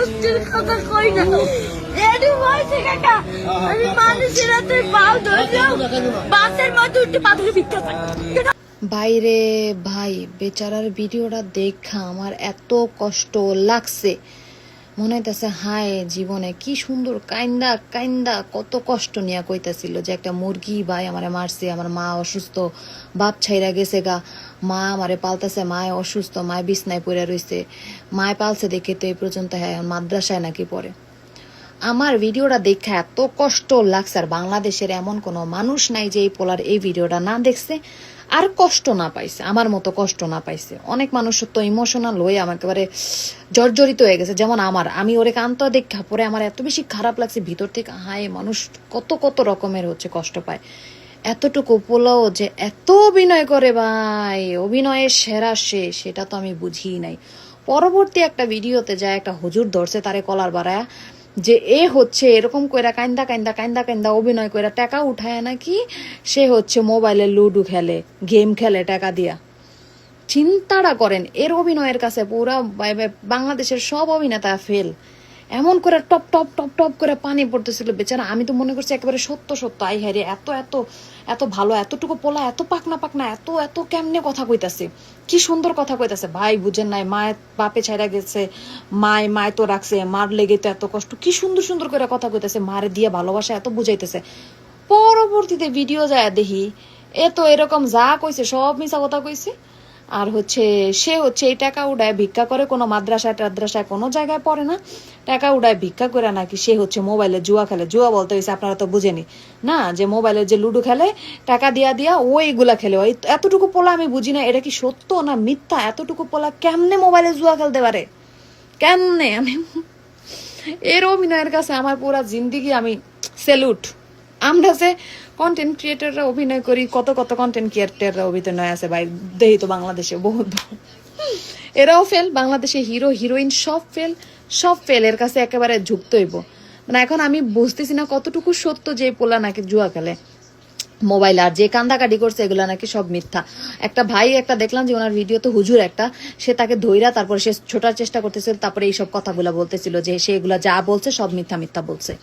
কষ্টের কথা কই না রেডি হয়েছে কাকা আমি মানুষের হাতে পাও ধরলাম বাসের মধ্যে উঠে পাথরে ভিক্ষা চাই বাইরে ভাই বেচারার ভিডিওটা দেখা আমার এত কষ্ট লাগছে মনে হইতেছে হায় জীবনে কি সুন্দর কাইন্দা কাইন্দা কত কষ্ট নিয়ে কইতাছিল যে একটা মুরগি ভাই আমারে মারছে, আমার মা অসুস্থ, বাপ ছাইরা গেছে গা, মা আমারে পালতেছে, মায় অসুস্থ, মায় বিছনায় পড়ে রইছে, মায় পালছে দেখে তো এই পর্যন্ত হ্যাঁ মাদ্রাসায় নাকি পড়ে। আমার ভিডিওটা দেখা এত কষ্ট লাগছে, আর বাংলাদেশের এমন কোনো মানুষ নাই যে এই পোলার এই ভিডিওটা না দেখছে আর কষ্ট না পাইছে, আমার মতো কষ্ট না পাইছে। অনেক মানুষ তো ইমোশনাল হয়ে আমার একেবারে জর্জরিত হয়ে গেছে, যেমন আমি ওরে কান্ত দেখা পরে আমার এত বেশি খারাপ লাগছে ভিতর থেকে, হায় মানুষ কত কত রকমের হচ্ছে কষ্ট পায়। এতটুকু পোলাও যে এত অভিনয় করে ভাই, অভিনয়ের সেরা সে, সেটা তো আমি বুঝিই নাই। পরবর্তী একটা ভিডিওতে যায় একটা হুজুর ধরছে তারে কলার বাড়ায় যে এ হচ্ছে এরকম কইরা কাইন্দা কাইন্দা কাইন্দা কাইন্দা অভিনয় কইরা টাকা উঠায় নাকি সে হচ্ছে মোবাইলে লুডো খেলে, গেম খেলে টাকা দিয়া। চিন্তাটা করেন, এর অভিনয়ের কাছে পুরা বাংলাদেশের সব অভিনেতা ফেল। এমন করে টপ টপ টপ টপ করে পানি পড়তেছিল বেচারা, আমি তো মনে করছি একেবারে সত্য সত্য, আই হারে এত এত এত ভালো, এতটুকু পোলা, এত পাকনা পাকনা, এত এত কেমনে কথা কইতাছে, কি সুন্দর কথা কইতাছে। ভাই বুঝেন নাই, মায়ের বাপে ছাইরা গেছে, মায় তো রাখছে, মার লেগে তো এত কষ্ট, কি সুন্দর সুন্দর করে কথা কইতাছে, মারে দিয়ে ভালোবাসা এত বুঝাইতেছে। পরবর্তীতে ভিডিও যায় দেখি এ তো এরকম যা কইছে সব মিছা কথা কইছে। আর হচ্ছে সে হচ্ছে এই টাকা উড়ায় ভিক্ষা করে, কোনো মাদ্রাসায় টাদ্রাসায় কোনো জায়গায় পড়ে না, টাকা উড়ায় ভিক্ষা করে নাকি সে হচ্ছে মোবাইলে জুয়া খেলে। জুয়া বলতে হয়েছে আপনারা তো বুঝেনি না, যে মোবাইলে যে লুডো খেলে টাকা দিয়া দিয়া ওইগুলা খেলে। ওই এতটুকু পোলা আমি বুঝি না এটা কি সত্য না মিথ্যা, এতটুকু পোলা কেমনে মোবাইলে জুয়া খেলতে পারে, কেমনে? আমি এর অভিনয়ের কাছে আমার পুরা জিন্দিগি আমি স্যালুট। আমরা যে কন্টেন্ট ক্রিয়েটররা অভিনয় করি, কত কত কন্টেন্ট ক্রিয়েটররা অভিনয় আছে ভাই, দেখি তো বাংলাদেশে বহুত, এরাও ফেল, বাংলাদেশে হিরো হিরোইন সব ফেল, সব ফেল, এর কাছে একেবারে ঝুঁকতে হইব। মানে এখন আমি বুঝতেছি না কতটুকু সত্য যে পোলা নাকি জুয়া খেলে মোবাইল, আর যে কান্দাকাটি করছে এগুলা নাকি সব মিথ্যা। একটা ভাই একটা দেখলাম যে ওনার ভিডিওতে হুজুর একটা, সে তাকে ধইরা তারপরে সে ছোটার চেষ্টা করতেছিল, তারপরে এইসব কথাগুলা বলতেছিল যে সে এগুলা যা বলছে সব মিথ্যা মিথ্যা বলছে।